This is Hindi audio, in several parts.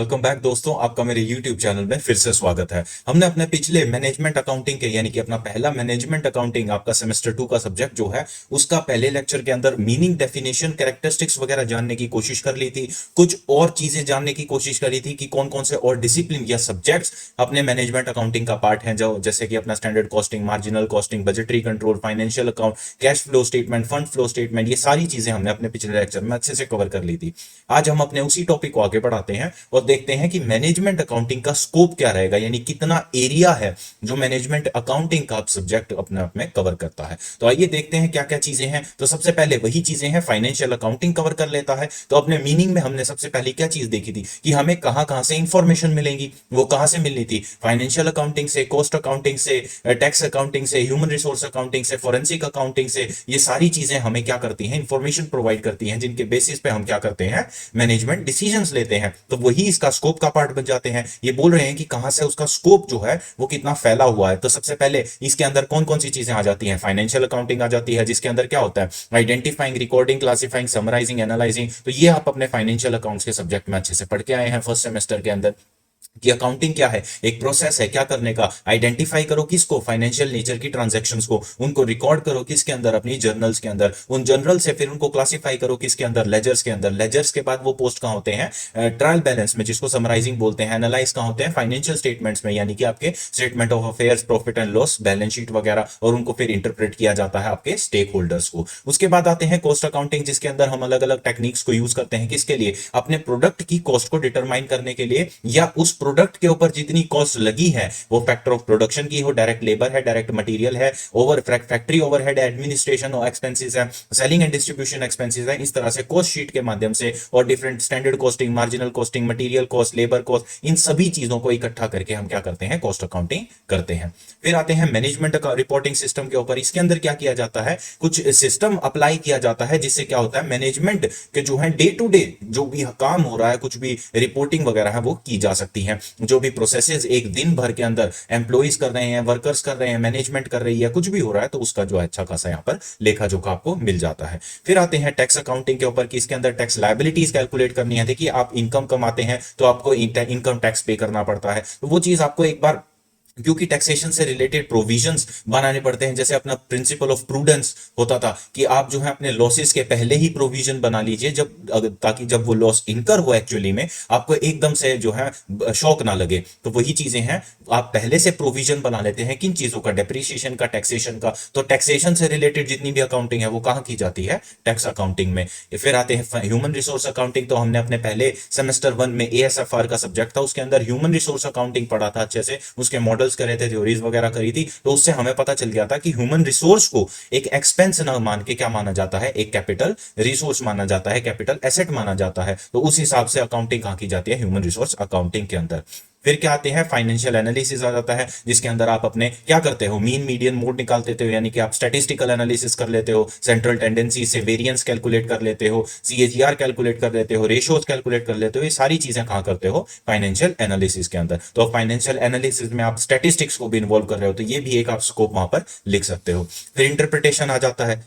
वेलकम बैक दोस्तों, आपका मेरे YouTube चैनल में फिर से स्वागत है। हमने अपने पिछले मैनेजमेंट अकाउंटिंग के यानी कि अपना पहला मैनेजमेंट अकाउंटिंग आपका सेमेस्टर 2 का सब्जेक्ट जो है उसका पहले लेक्चर के अंदर मीनिंग, डेफिनेशन, कैरेक्टरिस्टिक्स वगैरह जानने की कोशिश कर ली थी। कुछ और चीजें जानने की कोशिश करी थी कि कौन कौन से और डिसिप्लिन या सब्जेक्ट्स अपने मैनेजमेंट अकाउंटिंग का पार्ट है, जो जैसे कि अपना standard costing, marginal costing, budgetary control, financial account, cash flow statement, fund flow statement, ये सारी चीजें हमने अपने पिछले लेक्चर में अच्छे से कवर कर ली थी। आज हम अपने उसी टॉपिक को आगे बढ़ाते हैं और देखते हैं कि मैनेजमेंट अकाउंटिंग का स्कोप क्या रहेगा, यानी कितना एरिया है जो मैनेजमेंट अकाउंटिंग का सब्जेक्ट अपने आप में कवर करता है। तो आइए देखते हैं क्या क्या चीजें हैं। तो सबसे पहले वही चीजें हैं, फाइनेंशियल अकाउंटिंग कवर कर लेता है। तो अपने मीनिंग में हमने सबसे पहले क्या चीज देखी थी कि हमें कहां कहां से इंफॉर्मेशन मिलेंगी, वो कहां से मिलनी थी, फाइनेंशियल अकाउंटिंग से, कॉस्ट अकाउंटिंग से, टैक्स अकाउंटिंग से, ह्यूमन रिसोर्स अकाउंटिंग से, फोरेंसिक अकाउंटिंग से। ये सारी चीजें हमें क्या करती हैं, इंफॉर्मेशन प्रोवाइड करती हैं, जिनके बेसिस पे हम क्या करते हैं, मैनेजमेंट डिसीजंस लेते हैं। तो वही इसका स्कोप का पार्ट बन जाते हैं। ये बोल रहे हैं कि कहां से उसका स्कोप जो है वो कितना फैला हुआ है। तो सबसे पहले इसके अंदर कौन कौन सी चीजें आ जाती हैं, फाइनेंशियल अकाउंटिंग आ जाती है, जिसके अंदर क्या होता है, identifying, recording, classifying, summarising, analysing. तो ये आप अपने फाइनेंशियल अकाउंट्स के सब्जेक्ट में अच्छे से पढ़ के आए हैं फर्स्ट सेमेस्टर के अंदर कि अकाउंटिंग क्या है, एक प्रोसेस है क्या करने का। आइडेंटिफाई करो किसको, फाइनेंशियल नेचर की ट्रांजैक्शंस को, उनको रिकॉर्ड करो किसके अंदर, अपनी जर्नल्स के अंदर। उन जर्नल से फिर उनको क्लासिफाई करो किसके अंदर, लेजर्स के अंदर। लेजर्स के बाद वो पोस्ट कहां होते हैं, ट्रायल बैलेंस में, जिसको समराइजिंग बोलते हैं। एनालाइज कहां होते हैं, फाइनेंशियल स्टेटमेंट्स में, यानी कि आपके statement of affairs, profit and loss, balance sheet वगैरह, और उनको फिर इंटरप्रेट किया जाता है आपके स्टेक होल्डर्स को। उसके बाद आते हैं कॉस्ट अकाउंटिंग, जिसके अंदर हम अलग अलग टेक्निक्स को यूज करते हैं, किसके लिए, अपने प्रोडक्ट की कॉस्ट को डिटरमाइन करने के लिए, या उस प्रोडक्ट के ऊपर जितनी कॉस्ट लगी है वो फैक्टर ऑफ प्रोडक्शन की हो, डायरेक्ट लेबर है, डायरेक्ट मटेरियल है, ओवर फैक्ट्री ओवरहेड है, एडमिनिस्ट्रेशन और एक्सपेंसेस है, सेलिंग एंड डिस्ट्रीब्यूशन एक्सपेंसेस है। इस तरह से कॉस्ट शीट के माध्यम से और different standard costing, marginal costing, material cost, labour cost, इन सभी चीजों को इकट्ठा करके हम क्या करते हैं, कॉस्ट अकाउंटिंग करते हैं। फिर आते हैं मैनेजमेंट रिपोर्टिंग सिस्टम के ऊपर। इसके अंदर क्या किया जाता है, कुछ सिस्टम अप्लाई किया जाता है, जिससे क्या होता है, मैनेजमेंट के जो है डे टू डे जो भी काम हो रहा है, कुछ भी रिपोर्टिंग वगैरह है वो की जा सकती है। जो भी प्रोसेसेस एक दिन भर के अंदर एम्प्लॉइज कर रहे हैं, वर्कर्स कर रहे हैं, मैनेजमेंट कर रही है, कुछ भी हो रहा है, तो उसका जो है अच्छा खासा यहाँ पर लेखा जोखा आपको मिल जाता है। फिर आते हैं टैक्स अकाउंटिंग के ऊपर कि इसके अंदर टैक्स लायबिलिटीज कैलकुलेट करनी है। देखिए, आप इनकम कमाते हैं तो आपको इनकम टैक्स पे करना पड़ता है, तो वो चीज आपको एक बार, क्योंकि टैक्सेशन से रिलेटेड प्रोविजंस बनाने पड़ते हैं। जैसे अपना प्रिंसिपल ऑफ प्रूडेंस होता था कि आप जो है अपने लॉसेस के पहले ही प्रोविजन बना लीजिए, ताकि जब वो लॉस इनकर हो एक्चुअली में आपको एकदम से जो है शॉक ना लगे। तो वही चीजें हैं, आप पहले से प्रोविजन बना लेते हैं किन चीजों का, डेप्रिसिएशन का, टैक्सेशन का। तो टैक्सेशन से रिलेटेड जितनी भी अकाउंटिंग है वो कहां की जाती है, टैक्स अकाउंटिंग में। फिर आते हैं ह्यूमन रिसोर्स अकाउंटिंग। तो हमने अपने पहले सेमेस्टर 1 में ASFR का सब्जेक्ट था, उसके अंदर ह्यूमन रिसोर्स अकाउंटिंग पढ़ा था अच्छे से, उसके मॉडल करे थे, थ्योरीज वगैरह करी थी। तो उससे हमें पता चल गया था कि ह्यूमन रिसोर्स को एक एक्सपेंस ना मान के क्या माना जाता है, एक कैपिटल रिसोर्स माना जाता है, कैपिटल एसेट माना जाता है। तो उस हिसाब से अकाउंटिंग कहां की जाती है, ह्यूमन रिसोर्स अकाउंटिंग के अंदर। फिर क्या आते हैं, फाइनेंशियल एनालिसिस आ जाता है, जिसके अंदर आप अपने क्या करते हो, मीन मीडियन मोड निकाल देते हो, यानी कि आप स्टैटिस्टिकल एनालिसिस कर लेते हो, सेंट्रल टेंडेंसी से वेरिएंस कैलकुलेट कर लेते हो, CAGR कैलकुलेट कर लेते हो, रेशियोज कैलकुलेट कर लेते हो। ये सारी चीजें कहां करते हो, फाइनेंशियल एनालिसिस के अंदर। तो फाइनेंशियल एनालिसिस में आप स्टैटिस्टिक्स को भी इन्वॉल्व कर रहे हो, तो ये भी एक आप स्कोप वहां पर लिख सकते हो। फिर इंटरप्रिटेशन आ जाता है।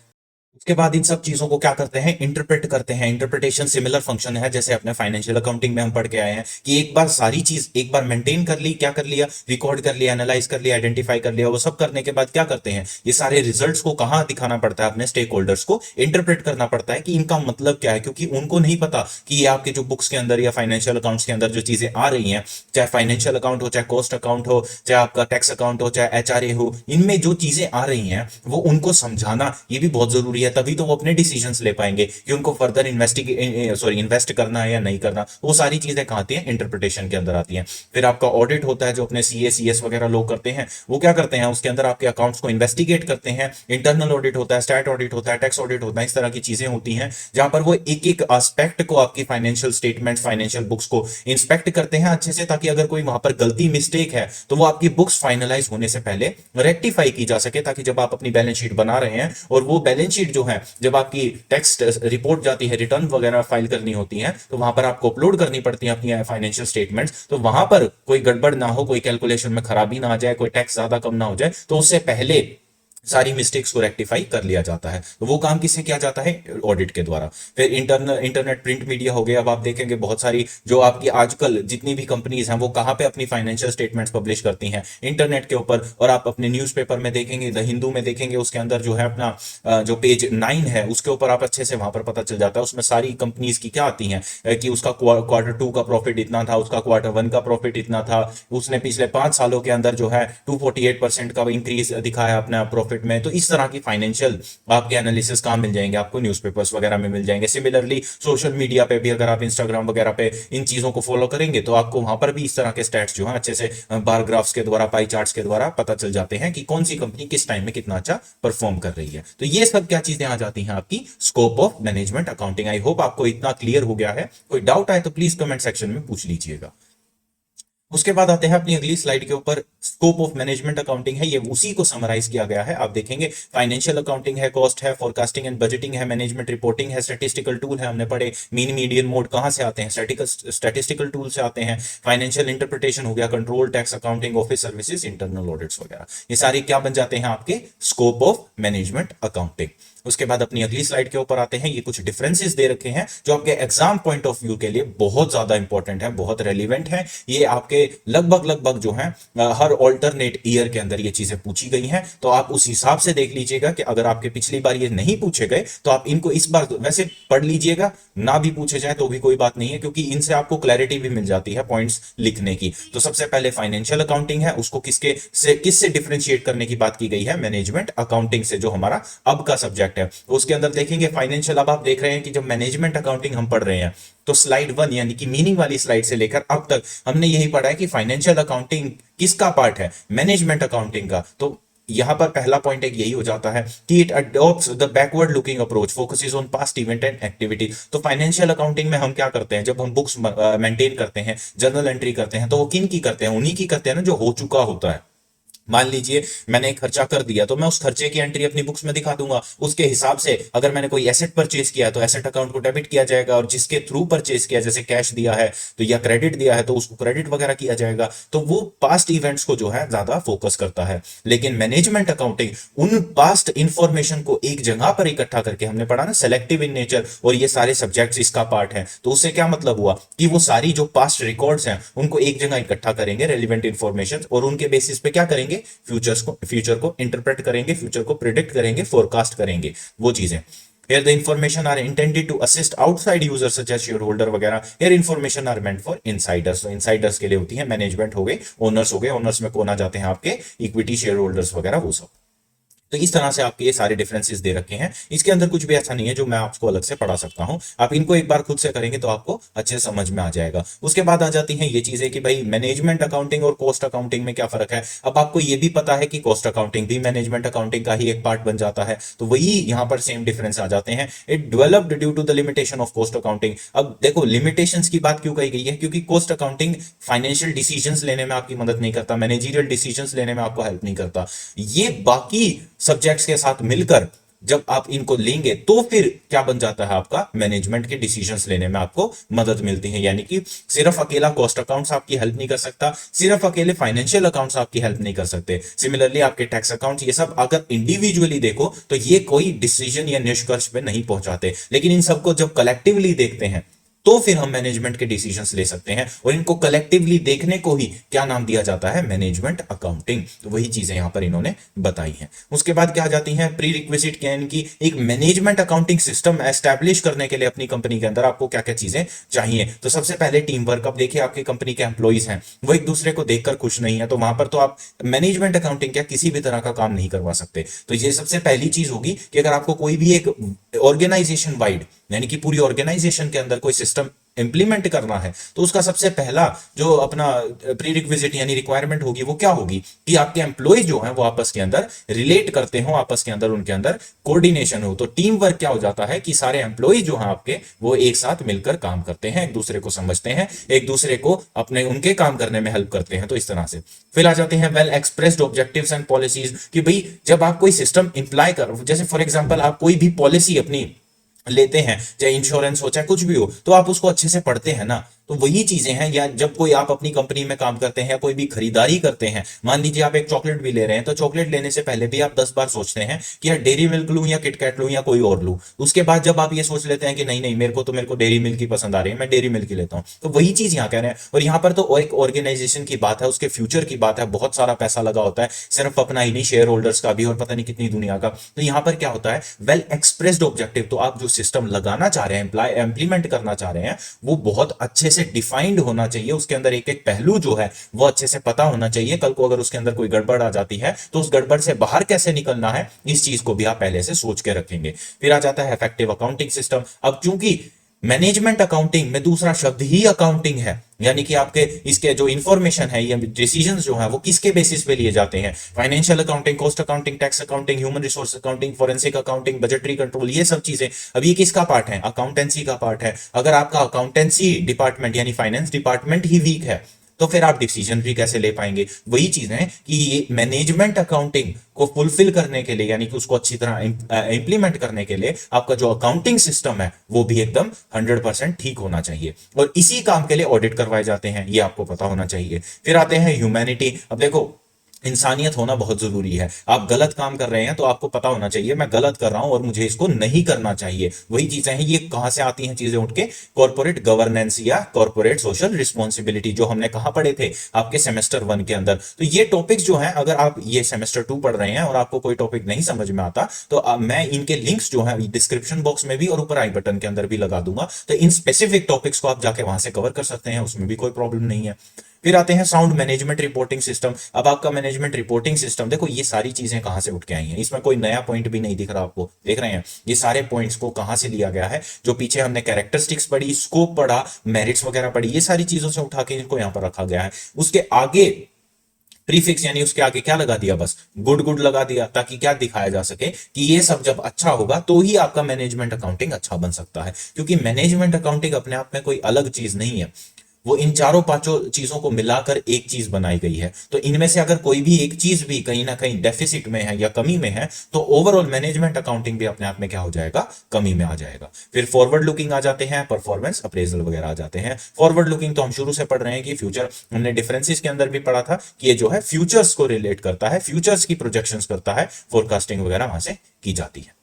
उसके बाद इन सब चीजों को क्या करते हैं, इंटरप्रेट करते हैं। इंटरप्रिटेशन सिमिलर फंक्शन है जैसे अपने फाइनेंशियल अकाउंटिंग में हम पढ़ के आए हैं कि एक बार सारी चीज एक बार मेंटेन कर ली, क्या कर लिया, रिकॉर्ड कर लिया, एनालाइज कर लिया, आइडेंटिफाई कर लिया, वो सब करने के बाद क्या करते हैं, ये सारे रिजल्ट्स को कहां दिखाना पड़ता है, अपने स्टेक होल्डर्स को इंटरप्रेट करना पड़ता है कि इनका मतलब क्या है। क्योंकि उनको नहीं पता कि ये आपके जो बुक्स के अंदर या फाइनेंशियल अकाउंट्स के अंदर जो चीजें आ रही हैं, चाहे फाइनेंशियल अकाउंट हो, चाहे कॉस्ट अकाउंट हो, चाहे आपका टैक्स अकाउंट हो, चाहे HRA हो, इनमें जो चीजें आ रही हैं वो उनको समझाना ये भी बहुत जरूरी है। तभी तो वो अपने डिसीजंस ले पाएंगे कि उनको फर्दर इन्वेस्ट करना है या नहीं करना। वो सारी चीजें कहां आती हैं, इंटरप्रिटेशन के अंदर आती हैं। फिर आपका ऑडिट होता है, जो अपने CS वगैरह लोग करते हैं, वो क्या करते हैं, उसके अंदर आपके अकाउंट्स को इन्वेस्टिगेट करते हैं। इंटरनल ऑडिट होता है, स्टैट ऑडिट होता है, टैक्स ऑडिट होता है, इस तरह की चीजें होती हैं जहां पर वो एक एक एस्पेक्ट को, आपकी फाइनेंशियल स्टेटमेंट, फाइनेंशियल बुक्स को इंस्पेक्ट करते हैं अच्छे से, ताकि अगर कोई वहां पर गलती, मिस्टेक है तो वो आपकी बुक्स फाइनलाइज होने से पहले रेक्टिफाई की जा सके, ताकि जब आप अपनी बैलेंस शीट बना रहे हैं और वो बैलेंस शीट जो है, जब आपकी टैक्स रिपोर्ट जाती है, रिटर्न वगैरह फाइल करनी होती है, तो वहां पर आपको अपलोड करनी पड़ती है अपनी फाइनेंशियल स्टेटमेंट्स। तो वहां पर कोई गड़बड़ ना हो, कोई कैलकुलेशन में खराबी ना आ जाए, कोई टैक्स ज्यादा कम ना हो जाए, तो उससे पहले सारी मिस्टेक्स को रेक्टिफाई कर लिया जाता है। तो वो काम किससे किया जाता है? ऑडिट के द्वारा। फिर इंटरनेट प्रिंट मीडिया हो गया। अब आप देखेंगे बहुत सारी जो आपकी आजकल जितनी भी कंपनीज हैं वो कहाँ पे अपनी फाइनेंशियल स्टेटमेंट्स पब्लिश करती हैं? इंटरनेट के ऊपर। और आप अपने न्यूज़पेपर में देखेंगे, द हिंदू में देखेंगे, उसके अंदर जो है अपना जो पेज 9 है उसके ऊपर आप अच्छे से वहां पर पता चल जाता है। उसमें सारी कंपनीज की क्या आती हैं कि उसका Q2 का प्रॉफिट इतना था, उसका Q1 का प्रॉफिट इतना था, उसने पिछले 5 सालों के अंदर जो है 248% का इंक्रीज दिखाया अपना प्रॉफिट में। तो इस तरह की फाइनेंशियल आपके एनालिसिस कहाँ मिल जाएंगे? आपको न्यूज़पेपर्स वगैरह में मिल जाएंगे। सिमिलरली सोशल मीडिया पे भी अगर आप इंस्टाग्राम वगैरह पे इन चीजों को फॉलो करेंगे तो आपको वहां पर भी इस तरह के स्टैट्स जो है अच्छे से बार ग्राफ्स के द्वारा, पाई चार्ट्स के द्वारा पता चल जाते हैं कि कौन सी कंपनी किस टाइम में कितना अच्छा परफॉर्म कर रही है। तो ये सब क्या चीजें आ जाती हैं आपकी scope of management accounting. I hope आपको इतना क्लियर हो गया है। कोई डाउट आए तो प्लीज कमेंट सेक्शन में पूछ लीजिएगा। उसके बाद आते हैं अपनी अगली स्लाइड के ऊपर। स्कोप ऑफ मैनेजमेंट अकाउंटिंग है, ये उसी को समराइज किया गया है। आप देखेंगे फाइनेंशियल अकाउंटिंग है, कॉस्ट है, फोरकास्टिंग एंड बजटिंग है, मैनेजमेंट रिपोर्टिंग है, स्टैटिस्टिकल टूल है, हमने पढ़े। मीन मीडियन मोड कहां से आते हैं? स्टैटिस्टिकल टूल से आते हैं। फाइनेंशियल इंटरप्रिटेशन हो गया, control, tax, accounting, office services, internal audits वगैरह। ये सारे क्या बन जाते हैं? आपके स्कोप ऑफ मैनेजमेंट अकाउंटिंग। उसके बाद अपनी अगली स्लाइड के ऊपर आते हैं। ये कुछ डिफरेंसेस दे रखे हैं जो आपके एग्जाम पॉइंट ऑफ व्यू के लिए बहुत ज्यादा इंपॉर्टेंट है, बहुत रेलिवेंट है। ये आपके लगभग जो है हर ऑल्टरनेट ईयर के अंदर ये चीजें पूछी गई हैं। तो आप उस हिसाब से देख लीजिएगा कि अगर आपके पिछली बार ये नहीं पूछे गए तो आप इनको इस बार वैसे पढ़ लीजिएगा, ना भी पूछे जाए तो भी कोई बात नहीं है, क्योंकि इनसे आपको क्लैरिटी भी मिल जाती है पॉइंट्स लिखने की। तो सबसे पहले फाइनेंशियल अकाउंटिंग है, उसको किससे डिफरेंशिएट करने की बात की गई है? मैनेजमेंट अकाउंटिंग से, जो हमारा अब का सब्जेक्ट है। उसके अंदर देखेंगे फाइनेंशियल। अब आप देख रहे हैं कि जब मैनेजमेंट अकाउंटिंग हम पढ़ रहे हैं तो स्लाइड 1 यानी कि मीनिंग वाली स्लाइड से लेकर अब तक हमने यही पढ़ा है कि फाइनेंशियल अकाउंटिंग किसका पार्ट है? मैनेजमेंट अकाउंटिंग का। तो यहां पर पहला पॉइंट एक यही हो जाता है कि it adopts the backward looking approach, focuses on past event and activity. तो फाइनेंशियल अकाउंटिंग में हम क्या करते हैं? जब हम बुक्स मेंटेन करते हैं, जर्नल एंट्री करते हैं, तो वो किन की करते हैं? उन्हीं की करते हैं ना जो हो चुका होता है। मान लीजिए मैंने एक खर्चा कर दिया तो मैं उस खर्चे की एंट्री अपनी बुक्स में दिखा दूंगा। उसके हिसाब से अगर मैंने कोई एसेट परचेज किया तो एसेट अकाउंट को डेबिट किया जाएगा, और जिसके थ्रू परचेज किया, जैसे कैश दिया है तो या क्रेडिट दिया है तो उसको क्रेडिट वगैरह किया जाएगा। तो वो पास्ट इवेंट्स को जो है ज्यादा फोकस करता है। लेकिन मैनेजमेंट अकाउंटिंग उन पास्ट इंफॉर्मेशन को एक जगह पर इकट्ठा करके, हमने पढ़ा ना सेलेक्टिव इन नेचर, और ये सारे सब्जेक्ट्स इसका पार्ट है। तो उससे क्या मतलब हुआ कि वो सारी जो पास्ट रिकॉर्ड्स हैं उनको एक जगह इकट्ठा करेंगे, रेलिवेंट इंफॉर्मेशन, और उनके बेसिस पे क्या करेंगे? फ्यूचर को इंटरप्रेट करेंगे, फ्यूचर को प्रिडिक्ट करेंगे, फोरकास्ट करेंगे, वो चीजें। Here the information are intended to assist outside users such as shareholder वगैरह। Here information are meant for insiders। तो insiders के लिए होती है, मैनेजमेंट हो गए, ओनर्स हो गए, ओनर्स में कौन आ जाते हैं? आपके इक्विटी शेयर होल्डर्स वगैरह, वो सब। तो इस तरह से आपके ये सारे डिफरेंसेस दे रखे हैं। इसके अंदर कुछ भी ऐसा नहीं है जो मैं आपको अलग से पढ़ा सकता हूं। आप इनको एक बार खुद से करेंगे तो आपको अच्छे समझ में आ जाएगा। उसके बाद आ जाती हैं ये चीजें कि भाई मैनेजमेंट अकाउंटिंग और कॉस्ट अकाउंटिंग में क्या फर्क है। अब आपको ये भी पता है कि कॉस्ट अकाउंटिंग भी मैनेजमेंट अकाउंटिंग का ही एक पार्ट बन जाता है। तो वही यहां पर सेम डिफरेंस आ जाते हैं। It developed due to the limitation of cost accounting. अब देखो लिमिटेशंस की बात क्यों कही गई है? क्योंकि कॉस्ट अकाउंटिंग फाइनेंशियल डिसीजंस लेने में आपकी मदद नहीं करता, मैनेजरियल डिसीजंस लेने में आपको हेल्प नहीं करता। ये बाकी सब्जेक्ट्स के साथ मिलकर जब आप इनको लेंगे तो फिर क्या बन जाता है? आपका मैनेजमेंट के डिसीजंस लेने में आपको मदद मिलती है। यानी कि सिर्फ अकेला कॉस्ट अकाउंट्स आपकी हेल्प नहीं कर सकता, सिर्फ अकेले फाइनेंशियल अकाउंट्स आपकी हेल्प नहीं कर सकते। सिमिलरली आपके टैक्स अकाउंट्स, ये सब अगर इंडिविजुअली देखो तो ये कोई डिसीजन या निष्कर्ष पे नहीं पहुंचाते, लेकिन इन सबको जब कलेक्टिवली देखते हैं तो फिर हम मैनेजमेंट के डिसीजंस ले सकते हैं। और इनको कलेक्टिवली देखने को ही क्या नाम दिया जाता है? Management accounting. तो वही चीजें यहां पर इन्होंने बताई हैं। उसके बाद क्या आ जाती हैं? प्री रिक्विजिट, यानी कि एक मैनेजमेंट अकाउंटिंग सिस्टम एस्टैब्लिश करने के लिए अपनी कंपनी के अंदर आपको क्या क्या चीजें चाहिए। तो सबसे पहले टीम वर्क। अब देखिए आपकी कंपनी के एम्प्लॉइज हैं, वो एक दूसरे को देखकर खुश नहीं है, तो वहां पर तो आप मैनेजमेंट अकाउंटिंग क्या किसी भी तरह का काम नहीं करवा सकते। तो ये सबसे पहली चीज होगी कि अगर आपको कोई भी एक ऑर्गेनाइजेशन वाइड, यानी कि पूरी ऑर्गेनाइजेशन के अंदर कोई सिस्टम इंप्लीमेंट करना है, तो उसका सबसे पहला जो अपना प्री रिक्विजिट यानी रिक्वायरमेंट होगी वो क्या होगी? कि आपके एम्प्लॉय जो हैं वो आपस के अंदर रिलेट करते हो, आपस के अंदर उनके अंदर कोऑर्डिनेशन हो। तो टीम वर्क क्या हो जाता है कि सारे एम्प्लॉय जो हैं आपके वो एक साथ मिलकर काम करते हैं, एक दूसरे को समझते हैं, एक दूसरे को अपने उनके काम करने में हेल्प करते हैं। तो इस तरह से फिर आ जाते हैं well expressed objectives and policies. कि भाई जब आप कोई सिस्टम इंप्लाई कर, जैसे फॉर एग्जांपल आप कोई भी पॉलिसी अपनी लेते हैं, चाहे इंश्योरेंस हो चाहे कुछ भी हो, तो आप उसको अच्छे से पढ़ते हैं ना। तो वही चीजें हैं, या जब कोई आप अपनी कंपनी में काम करते हैं या कोई भी खरीदारी करते हैं, मान लीजिए आप एक चॉकलेट भी ले रहे हैं, तो चॉकलेट लेने से पहले भी आप 10 बार सोचते हैं कि यार डेयरी मिल्क लूं या किटकैट लूं या कोई और लूं। उसके बाद जब आप ये सोच लेते हैं कि नहीं नहीं, मेरे को डेयरी मिल्क की पसंद आ रही है, मैं डेयरी मिल्क की लेता हूं, तो वही चीज यहाँ कह रहे हैं। और यहाँ पर तो एक ऑर्गेनाइजेशन की बात है, उसके फ्यूचर की बात है, बहुत सारा पैसा लगा होता है, सिर्फ अपना ही नहीं, शेयर होल्डर्स का भी और पता नहीं कितनी दुनिया का। तो यहाँ पर क्या होता है, वेल एक्सप्रेस्ड ऑब्जेक्टिव, तो आप जो सिस्टम लगाना चाह रहे हैं, इंप्लीमेंट करना चाह रहे हैं, वो बहुत अच्छे से डिफाइंड होना चाहिए। उसके अंदर एक एक पहलू जो है वो अच्छे से पता होना चाहिए। कल को अगर उसके अंदर कोई गड़बड़ आ जाती है तो उस गड़बड़ से बाहर कैसे निकलना है, इस चीज को भी आप पहले से सोच के रखेंगे। फिर आ जाता है इफेक्टिव अकाउंटिंग सिस्टम। अब चूंकि मैनेजमेंट अकाउंटिंग में दूसरा शब्द ही अकाउंटिंग है, यानी कि आपके इसके जो इंफॉर्मेशन है या डिसीजंस जो है वो किसके बेसिस पे लिए जाते हैं, financial accounting, cost accounting, tax accounting, human resource accounting, forensic accounting, budgetary control, ये सब चीजें। अब ये किसका पार्ट है, अकाउंटेंसी का पार्ट है। अगर आपका अकाउंटेंसी डिपार्टमेंट यानी फाइनेंस डिपार्टमेंट ही वीक है तो फिर आप डिसीजन भी कैसे ले पाएंगे। वही चीज है कि ये मैनेजमेंट अकाउंटिंग को फुलफिल करने के लिए, यानी कि उसको अच्छी तरह इंप्लीमेंट करने के लिए आपका जो अकाउंटिंग सिस्टम है वो भी एकदम 100% ठीक होना चाहिए। और इसी काम के लिए ऑडिट करवाए जाते हैं, ये आपको पता होना चाहिए। फिर आते हैं ह्यूमैनिटी। अब देखो, इंसानियत होना बहुत जरूरी है। आप गलत काम कर रहे हैं तो आपको पता होना चाहिए मैं गलत कर रहा हूं और मुझे इसको नहीं करना चाहिए। वही चीजें हैं, ये कहां से आती हैं चीजें उठ के, कॉर्पोरेट गवर्नेंस या कॉर्पोरेट सोशल रिस्पॉन्सिबिलिटी, जो हमने कहा पढ़े थे आपके सेमेस्टर 1 के अंदर। तो ये टॉपिक्स जो है, अगर आप ये सेमेस्टर 2 पढ़ रहे हैं और आपको कोई टॉपिक नहीं समझ में आता तो मैं इनके लिंक्स जो है डिस्क्रिप्शन बॉक्स में भी और ऊपर आई बटन के अंदर भी लगा दूंगा। तो इन स्पेसिफिक टॉपिक्स को आप जाके वहां से कवर कर सकते हैं, उसमें भी कोई प्रॉब्लम नहीं है। फिर आते हैं साउंड मैनेजमेंट रिपोर्टिंग सिस्टम। अब आपका मैनेजमेंट रिपोर्टिंग सिस्टम, देखो ये सारी चीजें कहां से उठ के आई हैं, इसमें कोई नया पॉइंट भी नहीं दिख रहा आपको, देख रहे हैं ये सारे पॉइंट्स को कहां से लिया गया है। जो पीछे हमने कैरेक्टरिस्टिक्स पढ़ी, स्कोप पढ़ा, मेरिट्स वगैरह पढ़ी, ये सारी चीजों से उठा के इनको यहां पर रखा गया है। उसके आगे प्रीफिक्स यानी उसके आगे क्या लगा दिया, बस गुड गुड लगा दिया, ताकि क्या दिखाया जा सके कि ये सब जब अच्छा होगा तो ही आपका मैनेजमेंट अकाउंटिंग अच्छा बन सकता है। क्योंकि मैनेजमेंट अकाउंटिंग अपने आप में कोई अलग चीज नहीं है, वो इन चारों पांचों चीजों को मिलाकर एक चीज बनाई गई है। तो इनमें से अगर कोई भी एक चीज भी कहीं ना कहीं डेफिसिट में है या कमी में है तो ओवरऑल मैनेजमेंट अकाउंटिंग भी अपने आप में क्या हो जाएगा, कमी में आ जाएगा। फिर फॉरवर्ड लुकिंग आ जाते हैं, परफॉर्मेंस अप्रेजल वगैरह आ जाते हैं। फॉरवर्ड लुकिंग तो हम शुरू से पढ़ रहे हैं कि फ्यूचर, हमने डिफरेंसेस के अंदर भी पढ़ा था कि ये जो है फ्यूचर्स को रिलेट करता है, फ्यूचर्स की प्रोजेक्शंस करता है, फोरकास्टिंग वगैरह वहां से की जाती है।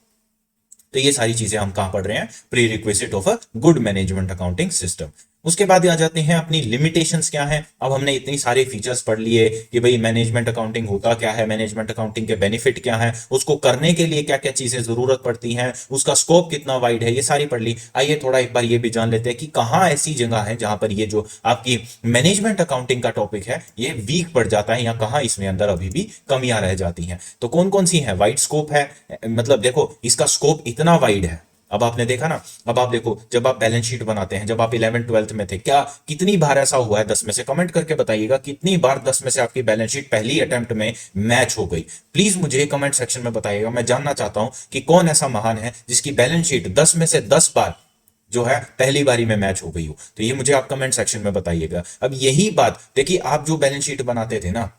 तो ये सारी चीजें हम कहां पढ़ रहे हैं, pre requisite of a good management accounting system. उसके बाद आ जाते हैं अपनी लिमिटेशंस क्या है। अब हमने इतनी सारे फीचर्स पढ़ लिए कि भाई मैनेजमेंट अकाउंटिंग होता क्या है, मैनेजमेंट अकाउंटिंग के बेनिफिट क्या है, उसको करने के लिए क्या क्या चीजें जरूरत पड़ती हैं, उसका स्कोप कितना वाइड है, ये सारी पढ़ ली। आइए थोड़ा एक बार ये भी जान लेते हैं कि कहाँ ऐसी जगह है जहां पर ये जो आपकी मैनेजमेंट अकाउंटिंग का टॉपिक है ये वीक पड़ जाता है, या कहाँ इसमें अंदर अभी भी कमियां रह जाती हैं। तो कौन कौन सी है, वाइड स्कोप है, मतलब देखो इसका स्कोप इतना वाइड है। अब आपने देखा ना, अब आप देखो जब आप बैलेंस शीट बनाते हैं, जब आप 11th-12th में थे, क्या कितनी बार ऐसा हुआ है, 10 में से कमेंट करके बताइएगा कितनी बार 10 में से आपकी बैलेंस शीट पहली अटेम्प्ट में मैच हो गई। प्लीज मुझे कमेंट सेक्शन में बताइएगा, मैं जानना चाहता हूं कि कौन ऐसा महान है जिसकी बैलेंस शीट 10 में से 10 बार जो है पहली बारी में मैच हो गई हो। तो ये मुझे आप कमेंट सेक्शन में बताइएगा। अब यही बात देखिए, आप जो बैलेंस शीट बनाते थे ना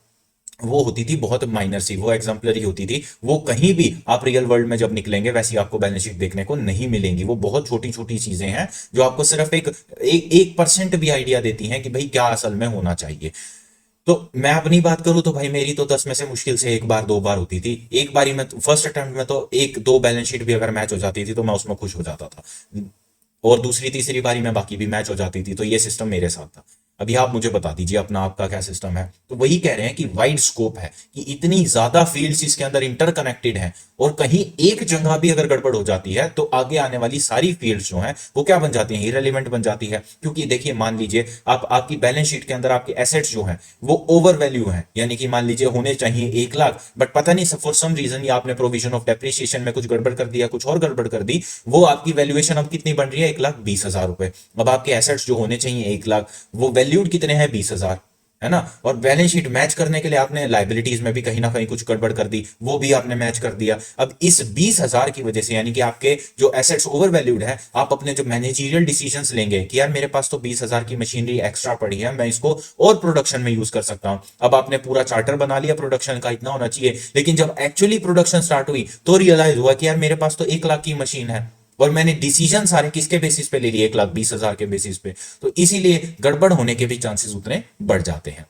वो होती थी बहुत माइनर सी, वो एग्जाम्पलरी होती थी, वो कहीं भी आप रियल वर्ल्ड में जब निकलेंगे वैसी आपको बैलेंस शीट देखने को नहीं मिलेंगी। वो बहुत छोटी छोटी चीजें हैं जो आपको सिर्फ एक परसेंट भी आइडिया देती हैं कि भाई क्या असल में होना चाहिए। तो मैं अपनी बात करूं तो भाई मेरी तो 10 में से मुश्किल से एक बार दो बार होती थी। एक बारी में फर्स्ट अटेम्प्ट में तो एक दो बैलेंस शीट भी अगर मैच हो जाती थी तो मैं उसमें खुश हो जाता था, और दूसरी तीसरी बारी में बाकी भी मैच हो जाती थी। तो ये सिस्टम मेरे साथ था। अभी आप मुझे बता दीजिए अपना आपका क्या सिस्टम है। तो वही कह रहे हैं कि वाइड स्कोप है, कि इतनी ज्यादा फील्ड्स इसके अंदर इंटरकनेक्टेड हैं, और कहीं एक जगह भी अगर गड़बड़ हो जाती है तो आगे आने वाली सारी फील्ड्स जो हैं वो क्या बन जाती हैं, इरेलीवेंट बन जाती है। क्योंकि देखिए मान लीजिए आप आपकी बैलेंस शीट के अंदर आपके एसेट्स जो हैं वो ओवर वैल्यू हैं, यानी कि मान लीजिए होने चाहिए 1 लाख, बट पता नहीं फॉर सम रीजन या आपने प्रोविजन ऑफ डेप्रिसिएशन में कुछ गड़बड़ कर दिया, कुछ और गड़बड़ कर दी, वो आपकी वैल्यूएशन अब कितनी बन रही है, 1,20,000 रुपए। अब आपके एसेट्स जो होने चाहिए 1 लाख, वो वैल्यूड कितने हैं, 20,000, है ना। और बैलेंस शीट मैच करने के लिए आपने लाइबिलिटीज में भी कहीं ना कहीं कुछ गड़बड़ कर दी, वो भी आपने मैच कर दिया। अब इस 20,000 की वजह से, यानी कि आपके जो एसेट्स ओवर वैल्यूड है, आप अपने जो मैनेजरियल डिसीजंस लेंगे कि यार मेरे पास तो 20,000 की मशीनरी एक्स्ट्रा पड़ी है, मैं इसको और प्रोडक्शन में यूज कर सकता हूं। अब आपने पूरा चार्टर बना लिया प्रोडक्शन का, इतना होना चाहिए, लेकिन जब एक्चुअली प्रोडक्शन स्टार्ट हुई तो रियलाइज हुआ कि यार मेरे पास तो 1 लाख की मशीन है, और मैंने डिसीजन सारे किसके बेसिस पे ले लिए, 1,20,000 के बेसिस पे, तो इसीलिए गड़बड़ होने के भी चांसेस उतने बढ़ जाते हैं।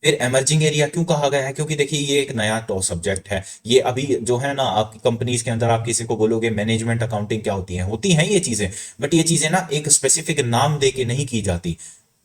फिर एमर्जिंग एरिया क्यों कहा गया है, क्योंकि देखिए ये एक नया टॉप सब्जेक्ट है। ये अभी जो है ना, आपकी कंपनीज के अंदर आप किसी को बोलोगे मैनेजमेंट अकाउंटिंग क्या होती हैं ये चीजें, बट ये चीजें ना एक स्पेसिफिक नाम दे के नहीं की जाती।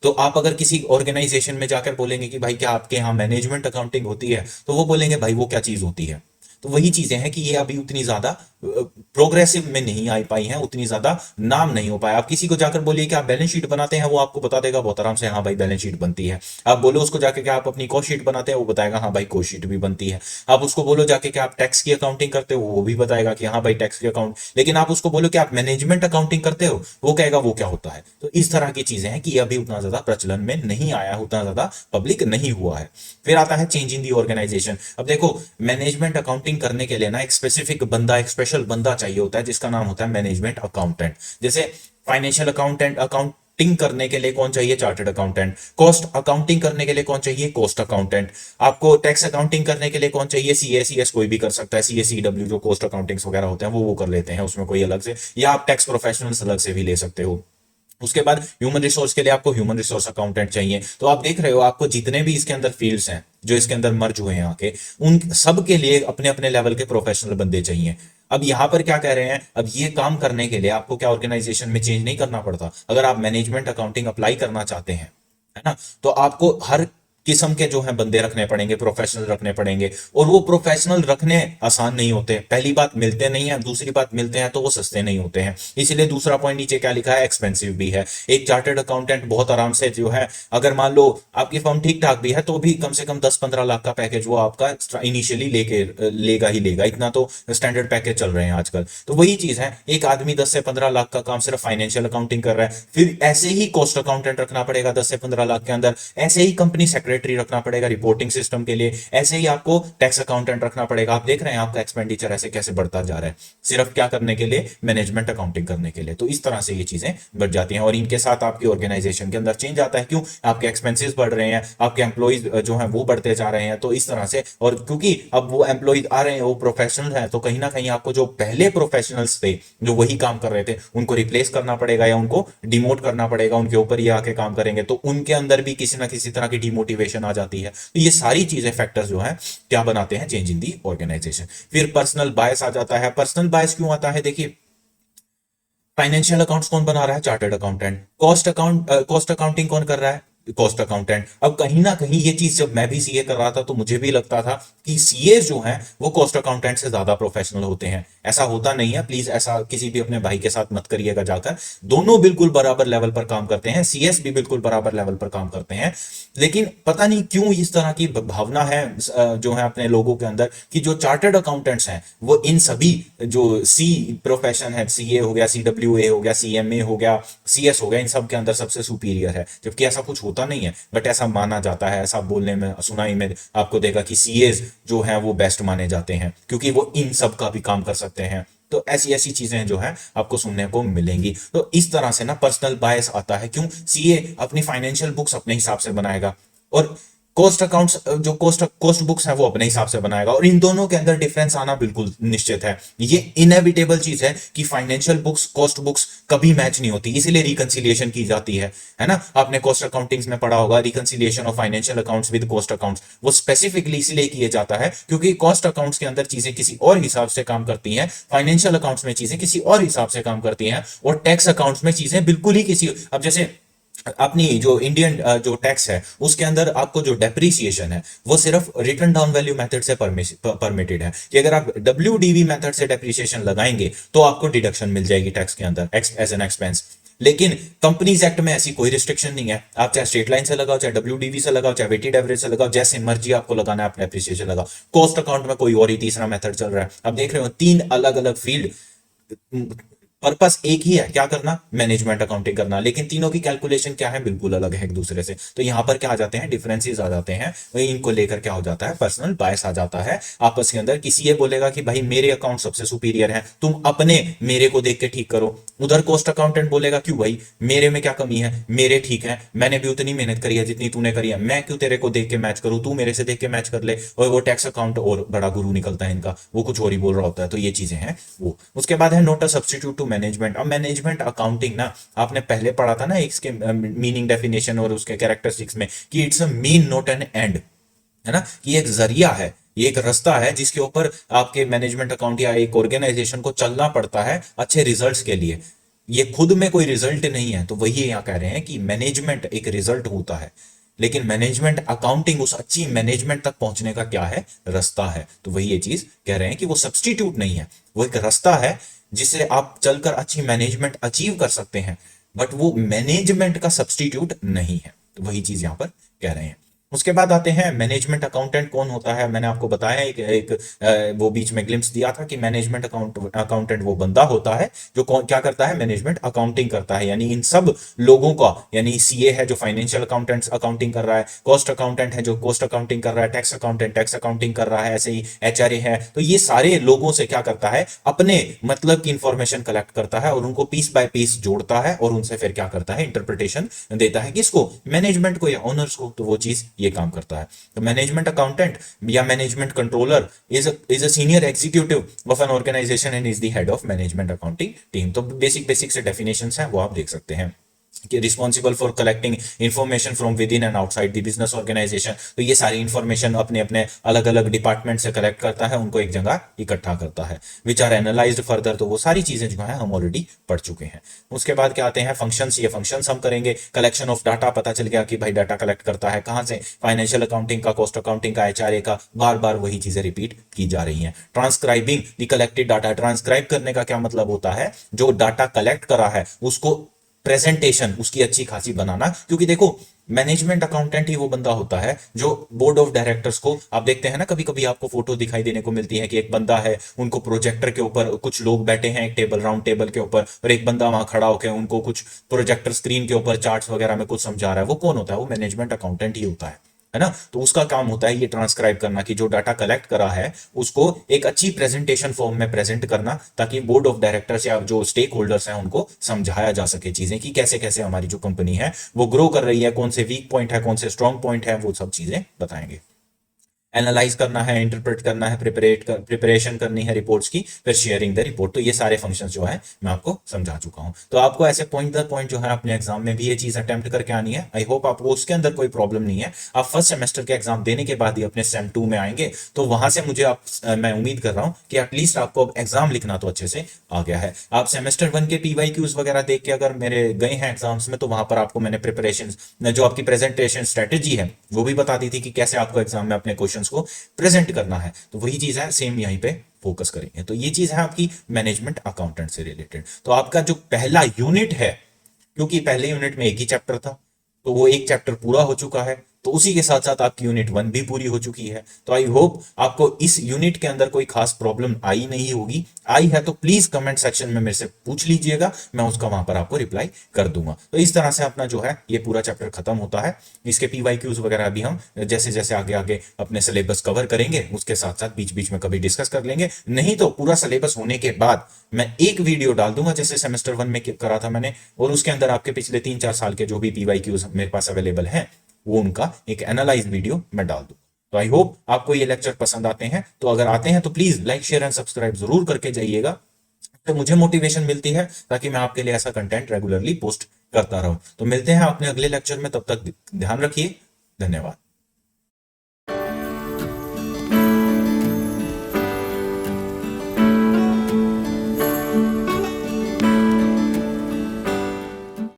तो आप अगर किसी ऑर्गेनाइजेशन में जाकर बोलेंगे कि भाई क्या आपके यहाँ मैनेजमेंट अकाउंटिंग होती है, तो वो बोलेंगे भाई वो क्या चीज होती है। तो वही चीजें हैं कि ये अभी उतनी ज्यादा प्रोग्रेसिव में नहीं आ पाई हैं, उतनी ज्यादा नाम नहीं हो पाया। आप किसी को जाकर बोलिए कि आप बैलेंस शीट बनाते हैं, वो आपको बता देगा बहुत आराम से, हाँ भाई बैलेंस शीट बनती है। आप बोलो उसको जाके कि आप अपनी कॉस्ट शीट बनाते हैं, वो बताएगा हाँ भाई कॉस्ट शीट भी बनती है। आप उसको बोलो जाके कि आप टैक्स की अकाउंटिंग करते हो, वो भी बताएगा कि हाँ भाई टैक्स की अकाउंट। लेकिन आप उसको बोलो कि आप मैनेजमेंट अकाउंटिंग करते हो, वो कहेगा वो क्या होता है। तो इस तरह की चीजें हैं कि ये अभी उतना ज्यादा प्रचलन में नहीं आया, उतना ज्यादा पब्लिक नहीं हुआ है। फिर आता है चेंज इन दी ऑर्गेनाइजेशन। अब देखो मैनेजमेंट अकाउंटिंग करने के लिए ना एक स्पेसिफिक बंदा, एक स्पेशल बंदा चाहिए होता है, जिसका नाम होता है मैनेजमेंट अकाउंटेंट। जैसे फाइनेंशियल अकाउंटेंट अकाउंटिंग करने के लिए कौन चाहिए, चार्टर्ड अकाउंटेंट। कॉस्ट अकाउंटिंग करने के लिए कौन चाहिए, कॉस्ट अकाउंटेंट। आपको टैक्स अकाउंटिंग करने के लिए कौन चाहिए, सीएसीएस कोई भी कर सकता है, सीएसीडब्ल्यू जो कॉस्ट अकाउंटिंग्स वगैरह होते हैं वो कर लेते हैं, उसमें कोई अलग से, या आप टैक्स प्रोफेशनल्स अलग से भी ले सकते हो। उसके बाद ह्यूमन रिसोर्स के लिए आपको ह्यूमन रिसोर्स अकाउंटेंट चाहिए। तो आप देख रहे हो आपको जितने भी इसके अंदर फील्ड्स हैं जो इसके अंदर मर्ज हुए हैं आके, उन सब के लिए अपने अपने लेवल के प्रोफेशनल बंदे चाहिए। अब यहां पर क्या कह रहे हैं, अब ये काम करने के लिए आपको क्या ऑर्गेनाइजेशन में चेंज नहीं करना पड़ता। अगर आप मैनेजमेंट अकाउंटिंग अप्लाई करना चाहते हैं, है ना, तो आपको हर किस्म के जो है बंदे रखने पड़ेंगे, प्रोफेशनल रखने पड़ेंगे। और वो प्रोफेशनल रखने आसान नहीं होते। पहली बात मिलते नहीं है, दूसरी बात मिलते हैं तो वो सस्ते नहीं होते हैं। इसलिए दूसरा पॉइंट नीचे क्या लिखा है, एक्सपेंसिव भी है। एक चार्टर्ड अकाउंटेंट बहुत आराम से जो है, अगर मान लो आपकी फर्म ठीक ठाक भी है तो भी कम से कम 10-15 लाख का पैकेज वो आपका इनिशियली लेगा ही लेगा। इतना तो स्टैंडर्ड पैकेज चल रहे हैं आजकल। तो वही चीज है, एक आदमी 10 से 15 लाख का काम सिर्फ फाइनेंशियल अकाउंटिंग कर रहा है। फिर ऐसे ही कॉस्ट अकाउंटेंट रखना पड़ेगा 10 से 15 लाख के अंदर। ऐसे ही कंपनी सेक्रेटरी रखना पड़ेगा रिपोर्टिंग सिस्टम के लिए। ऐसे ही आपको टैक्स अकाउंटेंट रखना पड़ेगा। आप देख रहे हैं आपका एक्सपेंडिचर ऐसे कैसे बढ़ता जा रहा है, सिर्फ क्या करने के लिए, मैनेजमेंट अकाउंटिंग करने के लिए। तो इस तरह से ये चीजें बढ़ जाती हैं और इनके साथ आपकी ऑर्गेनाइजेशन के अंदर चेंज आता है। क्यों, आपके एक्सपेंसेस बढ़ रहे हैं, आपके एम्प्लॉइज जो है वो बढ़ते जा रहे हैं। तो इस तरह से, और क्योंकि अब वो एम्प्लॉइज आ रहे हैं, वो प्रोफेशनल हैं, तो कहीं ना कहीं आपको जो पहले प्रोफेशनल्स थे जो वही काम कर रहे थे उनको रिप्लेस करना पड़ेगा या उनको डिमोट करना पड़ेगा, उनके ऊपर ये आके काम करेंगे। तो उनके अंदर भी किसी ना किसी तरह की डिमोटिवेशन आ जाती है। तो ये सारी चीजें फैक्टर्स जो है क्या बनाते हैं, चेंज इन दी ऑर्गेनाइजेशन। फिर पर्सनल बायस आ जाता है। पर्सनल बायस क्यों आता है, देखिए फाइनेंशियल अकाउंट्स कौन बना रहा है, चार्टर्ड अकाउंटेंट। कॉस्ट अकाउंटिंग कौन कर रहा है, कॉस्ट अकाउंटेंट। अब कहीं ना कहीं ये चीज जब मैं भी सीए कर रहा था तो मुझे भी लगता था कि सीए जो है वो कॉस्ट अकाउंटेंट से ज्यादा प्रोफेशनल होते हैं। ऐसा होता नहीं है, प्लीज ऐसा किसी भी अपने भाई के साथ मत करिएगा जाकर। दोनों बिल्कुल बराबर लेवल पर काम करते हैं, सीएस भी बिल्कुल बराबर लेवल पर काम करते हैं। लेकिन पता नहीं क्यों इस तरह की भावना है जो है अपने लोगों के अंदर, कि जो चार्टर्ड अकाउंटेंट्स हैं वो इन सभी जो सी प्रोफेशन है, सीए हो गया, सीडब्ल्यूए हो गया, सीएमए हो गया, सीएस हो गया, इन सब के अंदर सबसे सुपीरियर है। जबकि ऐसा कुछ होता नहीं है, बट ऐसा माना जाता है। ऐसा बोलने में सुनाई में आपको देगा कि सीएस जो है वो बेस्ट माने जाते हैं क्योंकि वो इन सब का भी काम कर सकते हैं। तो ऐसी ऐसी चीजें जो है आपको सुनने को मिलेंगी। तो इस तरह से ना पर्सनल बायस आता है। क्यों, सीए अपनी फाइनेंशियल बुक्स अपने हिसाब से बनाएगा और कॉस्ट अकाउंट्स जो कॉस्ट बुक्स है वो अपने हिसाब से बनाएगा। और इन दोनों के अंदर डिफरेंस आना बिल्कुल निश्चित है। ये इनएविटेबल चीज है कि फाइनेंशियल बुक्स कॉस्ट बुक्स कभी मैच नहीं होती, इसीलिए रिकंसिलिएशन की जाती है ना। आपने कॉस्ट अकाउंटिंग्स में पढ़ा होगा reconciliation of financial accounts with cost accounts. वो स्पेसिफिकली इसलिए किया जाता है क्योंकि कॉस्ट अकाउंट्स के अंदर चीजें किसी और हिसाब से काम करती हैं, फाइनेंशियल अकाउंट्स में चीजें किसी और हिसाब से काम करती हैं, और टैक्स अकाउंट्स में चीजें बिल्कुल ही किसी, अब जैसे अपनी जो इंडियन जो टैक्स है उसके अंदर आपको जो डेप्रीसिएशन है वो सिर्फ रिटर्न डाउन वैल्यू मेथड से परमिटेड है, कि अगर आप डब्ल्यूडीवी मेथड से डेप्रीसिएशन लगाएंगे तो आपको डिडक्शन मिल जाएगी टैक्स के अंदर एज एन एक्सपेंस। लेकिन कंपनीज एक्ट में ऐसी कोई रिस्ट्रिक्शन नहीं है। आप चाहे स्ट्रेट लाइन से लगाओ, चाहे डब्ल्यूडीवी से लगाओ, चाहे वेटेड एवरेज से लगाओ, जैसे मर्जी आपको लगाना है आप डेप्रीसिएशन लगाओ। कॉस्ट अकाउंट में कोई और ही तीसरा मेथड चल रहा है। अब देख रहे हो 3 अलग अलग फील्ड, पर्पस एक ही है, क्या करना, मैनेजमेंट अकाउंटिंग करना, लेकिन तीनों की कैलकुलेशन क्या है, बिल्कुल अलग है एक दूसरे से। तो यहां पर क्या आ जाते हैं, डिफरेंसेस आ जाते हैं। इनको लेकर क्या हो जाता है, पर्सनल बायस आ जाता है आपस के अंदर। किसी ये बोलेगा कि भाई मेरे अकाउंट सबसे सुपीरियर है, तुम अपने मेरे को देख के ठीक करो। उधर कॉस्ट अकाउंटेंट बोलेगा क्यों भाई, मेरे में क्या कमी है, मेरे ठीक है, मैंने भी उतनी मेहनत करी है जितनी तूने करी है, मैं क्यों तेरे को देख के मैच करूं, तू मेरे से देख के मैच कर ले। और वो टैक्स अकाउंट और बड़ा गुरु निकलता है इनका, वो कुछ और ही बोल रहा होता है। तो ये चीजें हैं वो। उसके बाद है not a substitute to management. अब मैनेजमेंट अकाउंटिंग ना आपने पहले पढ़ा था ना इसके मीनिंग डेफिनेशन और उसके कैरेक्टरिस्टिक्स में कि it's a mean not an and, है ना, कि एक जरिया है, ये एक रास्ता है जिसके ऊपर आपके मैनेजमेंट अकाउंट या एक ऑर्गेनाइजेशन को चलना पड़ता है अच्छे रिजल्ट्स के लिए। ये खुद में कोई रिजल्ट नहीं है। तो वही यहाँ कह रहे हैं कि मैनेजमेंट एक रिजल्ट होता है, लेकिन मैनेजमेंट अकाउंटिंग उस अच्छी मैनेजमेंट तक पहुंचने का क्या है, रास्ता है। तो वही ये चीज कह रहे हैं कि वो सब्स्टिट्यूट नहीं है, वो एक रास्ता है जिसे आप चलकर अच्छी मैनेजमेंट अचीव कर सकते हैं, बट वो मैनेजमेंट का सब्स्टिट्यूट नहीं है। तो वही चीज यहां पर कह रहे हैं। उसके बाद आते हैं मैनेजमेंट अकाउंटेंट कौन होता है। मैंने आपको बताया वो बीच में ग्लिम्स दिया था कि मैनेजमेंट अकाउंटेंट वो बंदा होता है जो क्या करता है, मैनेजमेंट अकाउंटिंग करता है। यानी इन सब लोगों का, यानी सीए है जो फाइनेंशियल अकाउंटेंट्स अकाउंटिंग कर रहा है, कॉस्ट अकाउंटेंट है जो कॉस्ट अकाउंटिंग कर रहा है, टैक्स अकाउंटेंट टैक्स अकाउंटिंग कर रहा है, ऐसे ही एचआरए है। तो ये सारे लोगों से क्या करता है, अपने मतलब की इंफॉर्मेशन कलेक्ट करता है और उनको पीस बाय पीस जोड़ता है और उनसे फिर क्या करता है, इंटरप्रिटेशन देता है किसको, मैनेजमेंट को या ओनर्स को। तो वो चीज ये काम करता है। तो मैनेजमेंट अकाउंटेंट या management controller is a senior executive of an organisation and is the head of management accounting team. तो बेसिक से डेफिनेशंस हैं वो आप देख सकते हैं कि responsible for collecting information from within and outside the business organisation. तो ये सारी इंफॉर्मेशन अपने अपने अलग अलग डिपार्टमेंट से कलेक्ट करता है, उनको एक जगह इकट्ठा करता है, विच आर एनालाइज्ड फर्दर। तो वो सारी चीजें जो है हम ऑलरेडी पढ़ चुके हैं। उसके बाद क्या आते हैं फंक्शंस। ये फंक्शंस हम करेंगे। कलेक्शन ऑफ डाटा, पता चल गया कि भाई डाटा कलेक्ट करता है कहां से, फाइनेंशियल अकाउंटिंग का, कॉस्ट अकाउंटिंग का, एचआरए का। बार बार वही चीजें रिपीट की जा रही हैं। Transcribing the collected data. Transcribe करने का क्या मतलब होता है, जो डाटा कलेक्ट करा है उसको प्रेजेंटेशन उसकी अच्छी खासी बनाना। क्योंकि देखो मैनेजमेंट अकाउंटेंट ही वो बंदा होता है जो बोर्ड ऑफ डायरेक्टर्स को, आप देखते हैं ना कभी कभी आपको फोटो दिखाई देने को मिलती है कि एक बंदा है, उनको प्रोजेक्टर के ऊपर कुछ लोग बैठे हैं एक टेबल, राउंड टेबल के ऊपर, और एक बंदा वहां खड़ा होकर उनको कुछ प्रोजेक्टर स्क्रीन के ऊपर चार्ट्स वगैरह में कुछ समझा रहा है। वो कौन होता है, वो मैनेजमेंट अकाउंटेंट ही होता है ना। तो उसका काम होता है ये ट्रांसक्राइब करना, कि जो डाटा कलेक्ट करा है उसको एक अच्छी प्रेजेंटेशन फॉर्म में प्रेजेंट करना, ताकि बोर्ड ऑफ डायरेक्टर्स या जो स्टेक होल्डर्स हैं उनको समझाया जा सके चीजें कि कैसे कैसे हमारी जो कंपनी है वो ग्रो कर रही है, कौन से वीक पॉइंट है, कौन से स्ट्रॉन्ग पॉइंट है, वो सब चीजें बताएंगे। एनालाइज करना है, इंटरप्रेट करना है, प्रिपरेशन करनी है रिपोर्ट्स की, फिर शेयरिंग द रिपोर्ट। तो ये सारे फंक्शंस जो है मैं आपको समझा चुका हूं। तो आपको ऐसे पॉइंट दर पॉइंट जो है अपने एग्जाम में भी ये चीज अटेम्प्ट करके आनी है। आई होप आपको उसके अंदर कोई प्रॉब्लम नहीं है। आप फर्स्ट सेमेस्टर के एग्जाम देने के बाद ही अपने सेम 2 में आएंगे, तो वहां से मैं उम्मीद कर रहा हूं कि एटलीस्ट आपको अब एग्जाम लिखना तो अच्छे से आ गया है। आप सेमेस्टर 1 के PYQs वगैरह देख के अगर मेरे गए हैं एग्जाम्स में, तो वहां पर आपको मैंने प्रिपरेशन, जो आपकी प्रेजेंटेशन स्ट्रेटेजी है वो भी बता दी थी कि कैसे आपको एग्जाम में अपने क्वेश्चंस को प्रेजेंट करना है। तो वही चीज है, सेम यहीं पे फोकस करेंगे। तो ये चीज है आपकी मैनेजमेंट अकाउंटेंट से रिलेटेड। तो आपका जो पहला यूनिट है, क्योंकि पहले यूनिट में एक ही चैप्टर था, तो वो एक चैप्टर पूरा हो चुका है, तो उसी के साथ साथ आपकी यूनिट 1 भी पूरी हो चुकी है। तो आई होप आपको इस यूनिट के अंदर कोई खास प्रॉब्लम आई नहीं होगी। आई है तो प्लीज कमेंट सेक्शन में मेरे से पूछ लीजिएगा, मैं उसका वहां पर आपको रिप्लाई कर दूंगा। तो इस तरह से अपना जो है ये पूरा चैप्टर खत्म होता है। इसके PYQs वगैरह भी हम जैसे जैसे आगे आगे अपने सिलेबस कवर करेंगे उसके साथ साथ बीच बीच में कभी डिस्कस कर लेंगे। नहीं तो पूरा सिलेबस होने के बाद मैं एक वीडियो डाल दूंगा, जैसे सेमेस्टर 1 में करा था मैंने, और उसके अंदर आपके पिछले 3-4 साल के जो भी PYQs मेरे पास अवेलेबल हैं वो उनका एक एनालाइज वीडियो मैं डाल दूं। तो आई होप आपको ये लेक्चर पसंद आते हैं। तो अगर आते हैं तो please like share and subscribe जरूर करके जाइएगा, तो मुझे मोटिवेशन मिलती है ताकि मैं आपके लिए ऐसा कंटेंट रेगुलरली पोस्ट करता रहूं। तो मिलते हैं अपने अगले लेक्चर में, तब तक ध्यान रखिए। धन्यवाद।